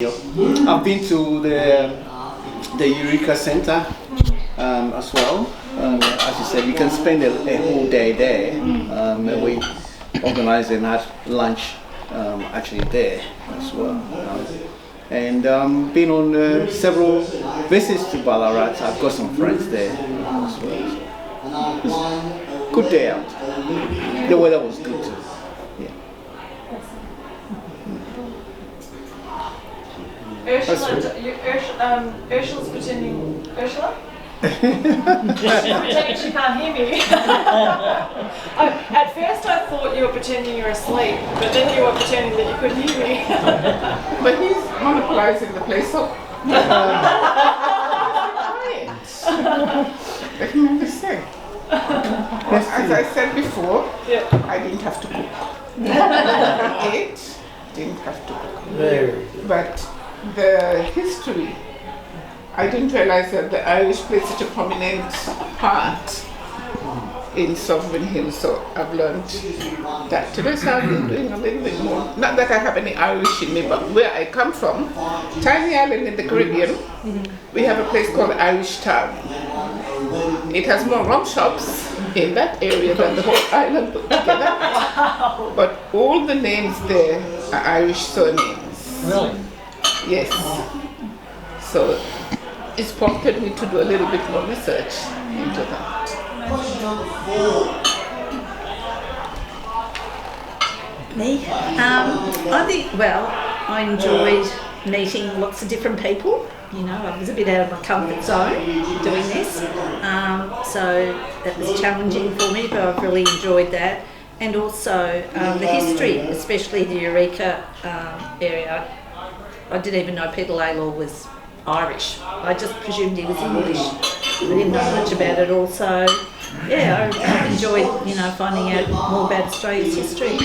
I've been to the Eureka Center as well. As you said, you can spend a whole day there. We organize and had lunch actually there as well. And been on several visits to Ballarat. I've got some friends there as well. So, good day out. The weather was good too. Yeah. Ursula's pretending. Ursula? She's pretending she can't hear me. At first I thought you were pretending you were asleep, but then you were pretending that you could hear me. But he's monopolizing the place, so let him understand. As I said before, I didn't have to cook. I ate, didn't have to cook. But the history, I didn't realize that the Irish played such a prominent part in Sovereign Hill, so I've learned that today. So I've been doing a little bit more. Not that I have any Irish in me, but where I come from, tiny island in the Caribbean, we have a place called Irish Town. It has more rum shops in that area than the whole island put together. But all the names there are Irish surnames. Really? Yes. So it's prompted me to do a little bit more research into that. Me? I think, I enjoyed meeting lots of different people. You know, I was a bit out of my comfort zone doing this. So that was challenging for me, but I've really enjoyed that. And also the history, especially the Eureka area. I didn't even know Peter Lalor was Irish. I just presumed he was English. I didn't know much about it also. Yeah, I've enjoyed, finding out more about Australia's history.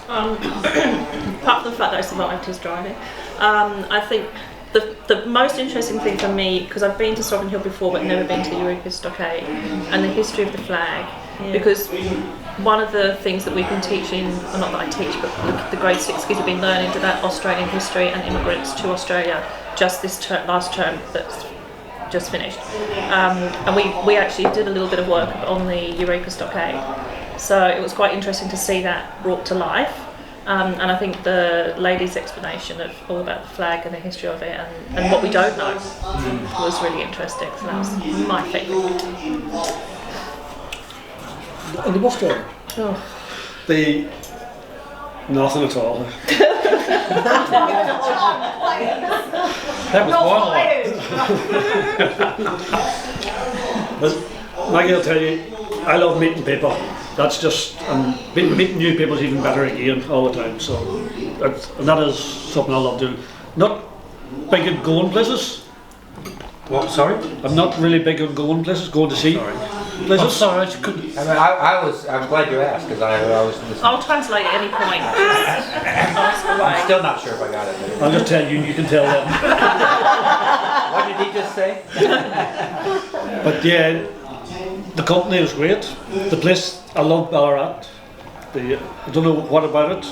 Apart from the fact that I survived his driving, I think the most interesting thing for me, because I've been to Sovereign Hill before but never been to the Eureka Stockade, and the history of the flag, because one of the things that we've been teaching, well, not that I teach, but the grade 6 kids have been learning about Australian history and immigrants to Australia just this last term that's just finished. And we actually did a little bit of work on the Eureka Stockade. So it was quite interesting to see that brought to life. And I think the lady's explanation of all about the flag and the history of it and what we don't know was really interesting. So that was my favourite. And the bus driver? The Nothing at all. That was But Maggie, I'll tell you, I love meeting people. That's just, and meeting new people is even better again all the time. So, and that is something I love doing. Not big at going places. What? Sorry? I'm not really big on going places, going to see places. I'm sorry, I couldn't. I'm glad you asked because I was listening. I'll translate at any point. I'm still not sure if I got it. I'll just tell you, and you can tell them. What did he just say? But yeah, the company was great. The place, I love Ballarat. I don't know what about it.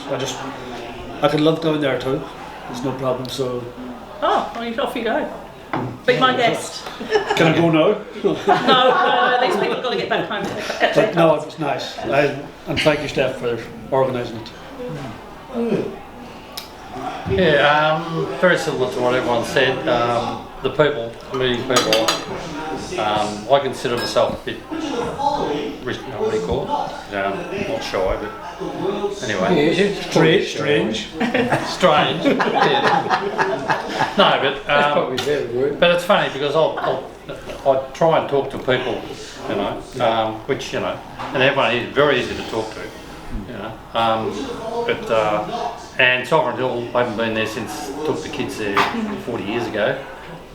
I could live down there too. There's no problem. So. Off you go. Be my guest. Can I go now? No, these people have got to get back home. But no, it was nice. And thank you, Steph, for organising it. Yeah, very similar to what everyone said. The people, meeting people. I consider myself a bit, what do you call it? Not shy, but anyway. Strange. Strange. Yeah. No, but it's funny because I try and talk to people, which and everyone is very easy to talk to, and Sovereign Hill, I haven't been there since took the kids there 40 years ago,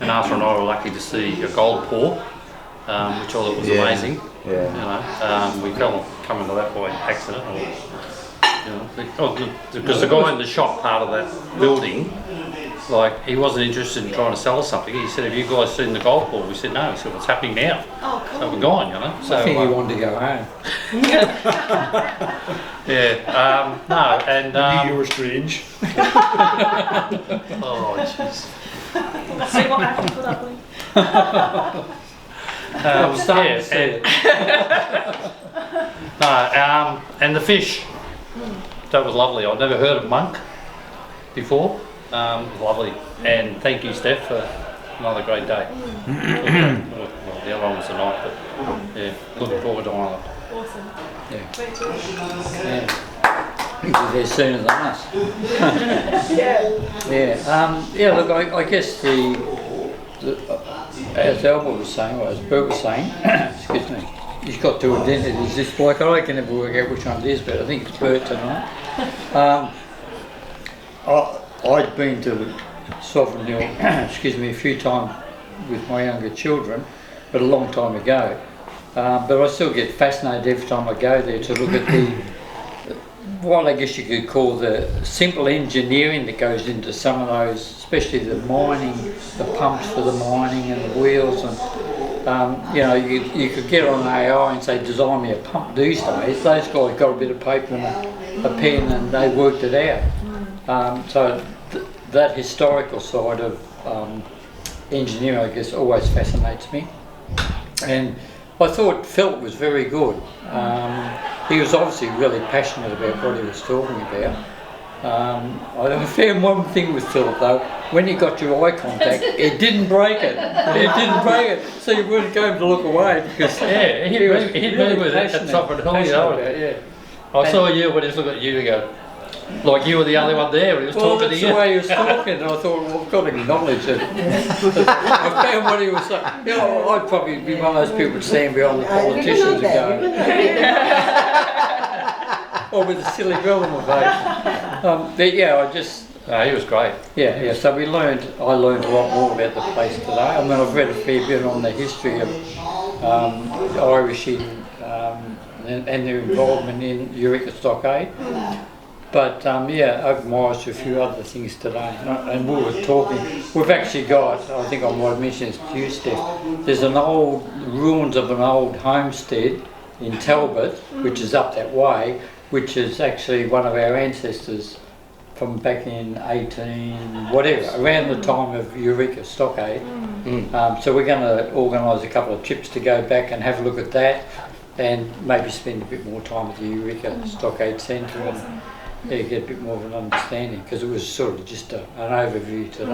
and Arthur and I were lucky to see a gold pour, which I thought was amazing. Yeah. We fell coming to that by accident, because the guy in the shop part of that building like he wasn't interested in trying to sell us something. He said, "Have you guys seen the golf ball?" We said, "No." He said, "What's happening now?" Oh, cool. So we're gone, you know. So I think he wanted to go home. yeah, no, and You were strange. oh jeez. See what happened for that one? I'm starting to see it. No, and the fish. That was lovely. I'd never heard of monk before. It was lovely. And thank you, Steph, for another great day. Well, the other one was tonight, but yeah, looking forward to Ireland. Awesome. Yeah. Thank you. Yeah. He's there sooner than us. Yeah, look, I guess as Albert was saying, or as Bert was saying, excuse me, he's got two identities, this bloke. I can never work out which one it is, but I think it's Bert tonight. I'd been to Sovereign Hill, excuse me, a few times with my younger children, but a long time ago. But I still get fascinated every time I go there to look at what I guess you could call the simple engineering that goes into some of those, especially the mining, the pumps for the mining and the wheels, and you could get on AI and say design me a pump these days. Those guys got a bit of paper and a pen and they worked it out. So that historical side of engineering, I guess, always fascinates me. And I thought Philip was very good. He was obviously really passionate about what he was talking about. I found one thing with Philip though, when you got your eye contact, it didn't break it. It didn't break it, so you wouldn't go to look away because Yeah, he'd move with it at Sovereign Hill, you know. I saw you when he was looking at you, go, like you were the only one there when he was talking to you. Well, that's the way he was talking, and I thought, well, I've got to acknowledge it. I found what he was saying. You know, I'd probably be one of those people that stand behind the politicians and go, or with a silly girl on my face. But yeah, he was great. Yeah. So I learned a lot more about the place today. I mean, I've read a fair bit on the history of the Irish and their involvement in Eureka Stockade. But opened my eyes to a few other things today. And we were talking, we've actually got, I think I might have mentioned this to you, Steph, there's ruins of an old homestead in Talbot, which is up that way, which is actually one of our ancestors from back in 18 whatever, around the time of Eureka Stockade. So we're going to organise a couple of trips to go back and have a look at that, and maybe spend a bit more time at the Eureka Stockade Centre and get a bit more of an understanding, because it was sort of just an overview today.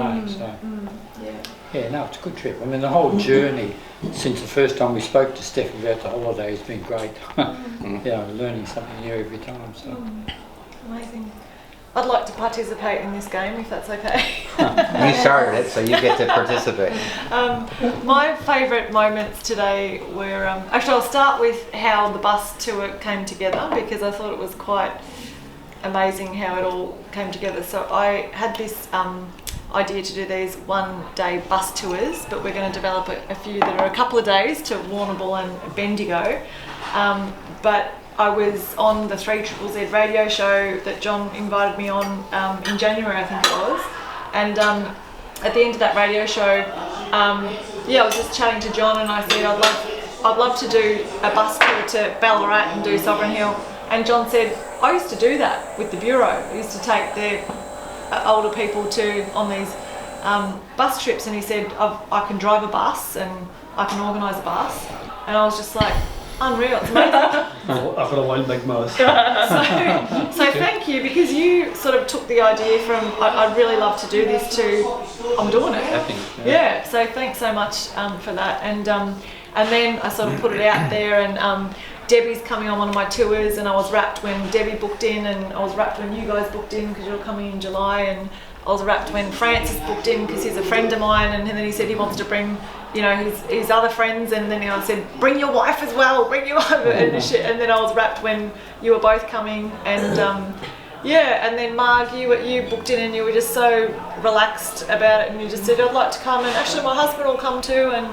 No, it's a good trip. I mean, the whole journey since the first time we spoke to Steph about the holiday has been great. Learning something new every time. So Amazing. I'd like to participate in this game if that's okay. You started it, so you get to participate. My favourite moments today were, actually I'll start with how the bus tour came together, because I thought it was quite amazing how it all came together. So I had this idea to do these one-day bus tours, but we're going to develop a few that are a couple of days to Warrnambool and Bendigo. But I was on the 3ZZZ radio show that John invited me on in January, I think it was. And at the end of that radio show, I was just chatting to John, and I said I'd love to do a bus tour to Ballarat and do Sovereign Hill. And John said, I used to do that with the Bureau. I used to take the older people on these bus trips, and he said, I can drive a bus and I can organise a bus. And I was just like, unreal, it's amazing. I've got a wild big mouth. So thank you, because you sort of took the idea from, I'd really love to do this, to I'm doing it. Yeah, so thanks so much for that. And then I sort of put it out there, and Debbie's coming on one of my tours, and I was rapt when Debbie booked in, and I was rapt when you guys booked in because you're coming in July, and I was rapt when Francis booked in because he's a friend of mine, and then he said he wants to bring, his other friends, and then I said, bring your wife as well, bring your wife, and then I was rapt when you were both coming, and and then Marg, you booked in, and you were just so relaxed about it, and you just said, I'd like to come, and actually my husband will come too, and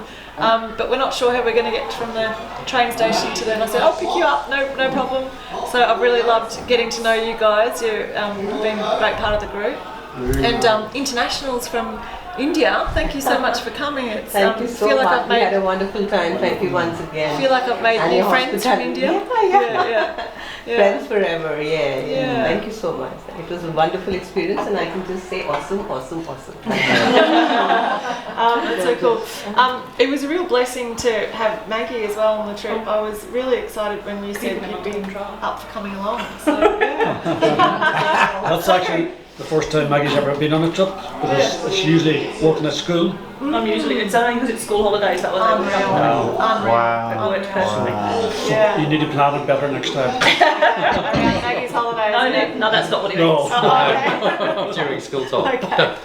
but we're not sure how we're going to get from the train station to there. And I said, I'll pick you up, no problem. So I've really loved getting to know you guys. You've been a great part of the group. and internationals from India. Thank you so much for coming. It's, Thank you so feel like much. I've We had made, a wonderful time. Thank you once again. feel like I've made And new your friends from hospitality. India. Yeah. Yeah. Friends forever, yeah. Yeah. Thank you so much. It was a wonderful experience, and I can just say awesome. That's so cool. It was a real blessing to have Maggie as well on the trip. I was really excited when you said you'd been up for coming along. So yeah. That's actually the first time Maggie's ever been on a trip, because it's usually working at school. I'm usually, it's only because it's school holidays that was Unreal. Wow. worked personally. Yeah. You need to plan it better next time. Around Maggie's holidays. No, that's not what it No. means. Oh, okay. During school time. Okay.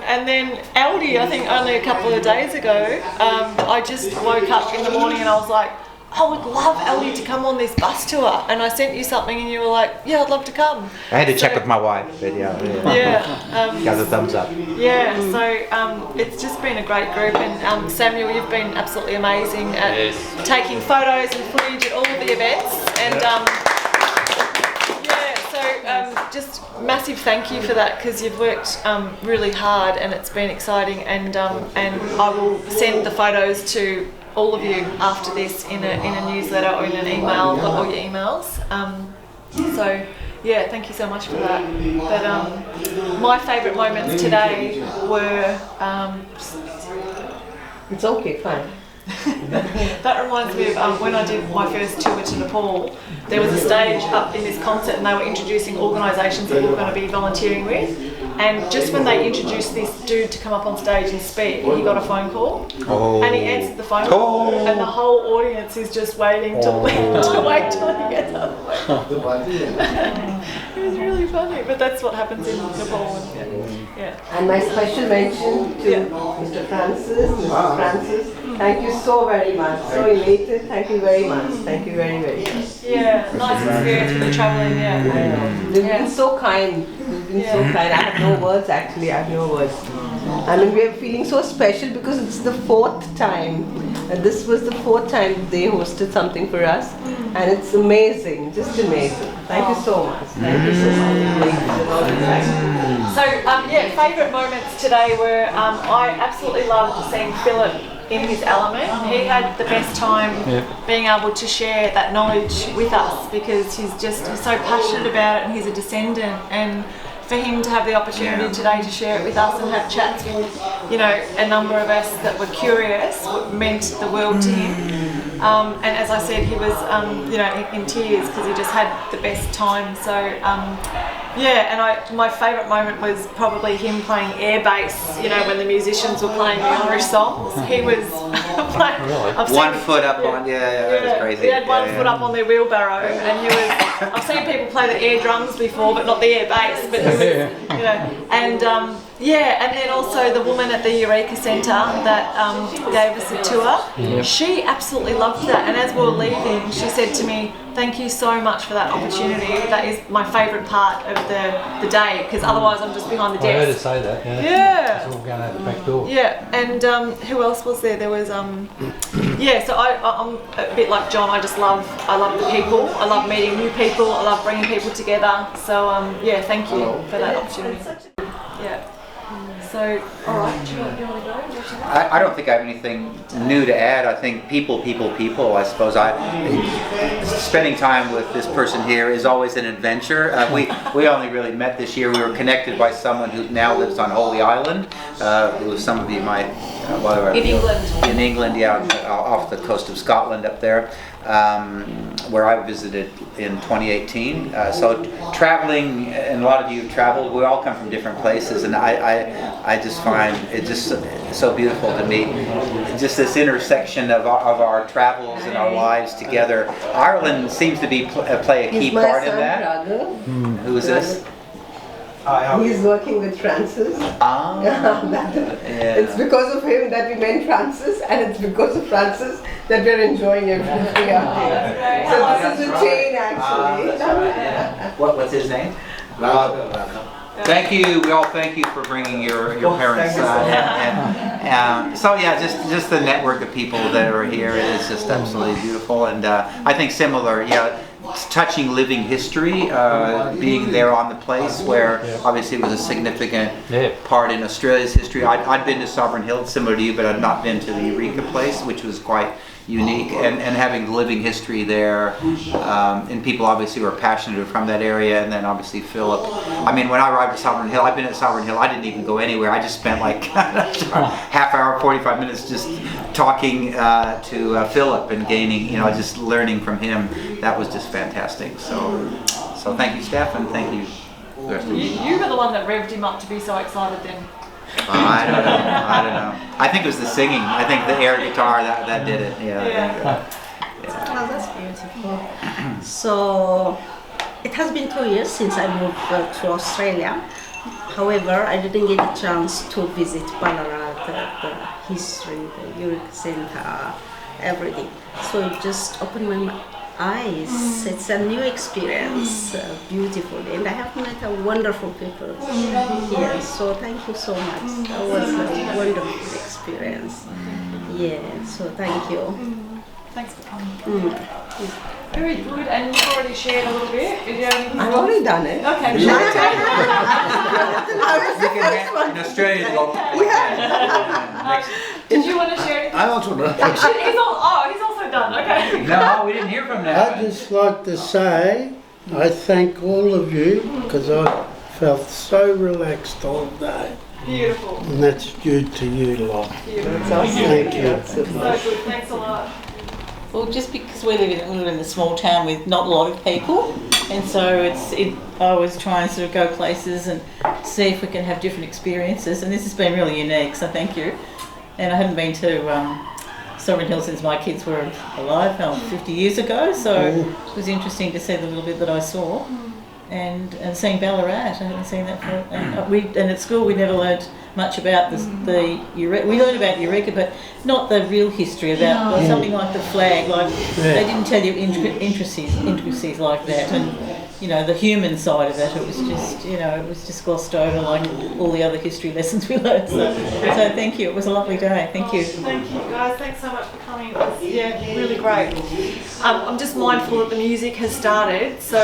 And then Aldi, I think only a couple of days ago, I just woke up in the morning and I was like, I would love Aldi to come on this bus tour. And I sent you something and you were like, yeah, I'd love to come. I had to check with my wife, but yeah. Yeah. Got a thumbs up. Yeah, so it's just been a great group, and Samuel, you've been absolutely amazing at taking photos and footage at all of the events, and just massive thank you for that, because you've worked really hard and it's been exciting, and I will send the photos to all of you after this in a newsletter or in an email, got all your emails. So yeah, thank you so much for that. But my favourite moments today were It's okay, fine. that reminds me of when I did my first tour to Nepal. There was a stage up in this concert and they were introducing organisations that we were going to be volunteering with, and just when they introduced this dude to come up on stage and speak, he got a phone call and he answered the phone call, and the whole audience is just waiting to wait till he gets up. It was really funny, but that's what happens in Nepal. Yeah. And my special mention to Mr. Francis. Thank you so very much. So elated. Thank you very much. Thank you very, very much. Yeah, nice experience with the travelling, I know. They've been so kind. They've been so kind. I have no words actually. I have no words. I mean, we are feeling so special because it's the 4th time. And this was the 4th time they hosted something for us. And it's amazing. Just amazing. Thank you so much. Thank you so much. So, favourite moments today were, I absolutely loved seeing Philip in his element. He had the best time being able to share that knowledge with us, because he's so passionate about it, and he's a descendant, and for him to have the opportunity today to share it with us and have chats with, a number of us that were curious, meant the world to him. And as I said, he was, in tears because he just had the best time. So, and my favourite moment was probably him playing air bass, when the musicians were playing the Irish songs. He was playing... Really? 1 foot up on, that was crazy. He had one foot up on their wheelbarrow, and he was... I've seen people play the air drums before, but not the air bass, but he was, and then also the woman at the Eureka Centre that gave us a tour, she absolutely loved that, and as we were leaving, she said to me, thank you so much for that opportunity. That is my favourite part of the day, because otherwise I'm just behind the desk. I heard her say that, Yeah. It's all going out the back door. Yeah, and who else was there? There was, so I'm a bit like John, I love the people, I love meeting new people, I love bringing people together, so thank you for that opportunity. Yeah. So, alright, do you want to go? I don't think I have anything new to add. I think people. I suppose spending time with this person here is always an adventure. We only really met this year. We were connected by someone who now lives on Holy Island, who some of you might... in England. In England, off the coast of Scotland up there, where I visited in 2018. So traveling, and a lot of you have traveled, we all come from different places, and I just find it just so beautiful to me, just this intersection of our travels and our lives together. Ireland seems to play a key part in that. Who is this? He's working with Francis. It's because of him that we met Francis, and it's because of Francis that we're enjoying everything out here. So this is a chain actually. What's his name? Thank you. We all thank you for bringing your parents. Just the network of people that are here is just absolutely beautiful, and I think similar. touching living history, being there on the place where obviously it was a significant part in Australia's history. I'd been to Sovereign Hill, similar to you, but I'd not been to the Eureka place, which was quite unique, and having living history there, and people obviously were passionate from that area, and then obviously Philip. I mean, when I arrived at Sovereign Hill, I've been at Sovereign Hill, I didn't even go anywhere. I just spent like half hour, 45 minutes just talking to Philip and gaining, just learning from him. That was just fantastic. So thank you, Steph, and thank you. The rest of you. You were the one that revved him up to be so excited then. I don't know. I think it was the singing. I think the air guitar that did it. Yeah. Oh, that's beautiful. So it has been 2 years since I moved to Australia. However, I didn't get a chance to visit Ballarat, the history, the Eureka Centre, everything. So it just opened my eyes. It's a new experience, beautiful, and I have met a wonderful people here. So thank you so much. That was a wonderful experience. Yeah. So thank you. Thanks for coming. Very good, and you've already shared a little bit. Did you have anything? I've already done it. Okay. In Australia, Did you want to share anything? I also know. He's also done. Okay. No, we didn't hear from that. I'd just like to say I thank all of you because I felt so relaxed all day. Beautiful. And that's due to you lot. Beautiful. Thank you. So good. Thanks a lot. Well, just because we live in a small town with not a lot of people, and so I always try and sort of go places and see if we can have different experiences, and this has been really unique, so thank you. And I hadn't been to Sovereign Hill since my kids were alive, 50 years ago, so it was interesting to see the little bit that I saw. And seeing Ballarat, I hadn't seen that for. And at school we never learnt much about the Eureka. We learned about Eureka, but not the real history about something like the flag. Like they didn't tell you intricacies like that, and the human side of that. It was just it was just glossed over like all the other history lessons we learned. So thank you. It was a lovely day. Thank you. Thank you guys. Thanks so much for coming. It was really great. I'm just mindful that the music has started, so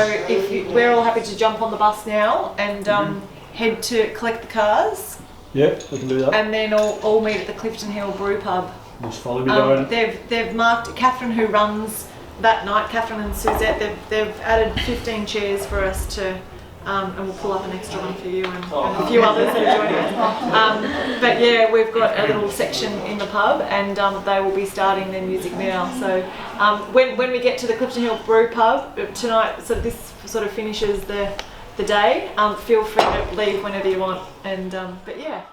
we're all happy to jump on the bus now and head to collect the cars. Yeah, we can do that. And then all meet at the Clifton Hill Brew Pub. Just follow me down. They've marked Catherine, who runs that night. Catherine and Suzette. They've added 15 chairs for us to. And we'll pull up an extra one for you and a few others that are joining us. But yeah, we've got a little section in the pub, and they will be starting their music now. So when we get to the Clifton Hill Brew Pub tonight, so this sort of finishes the day. Feel free to leave whenever you want. And but yeah.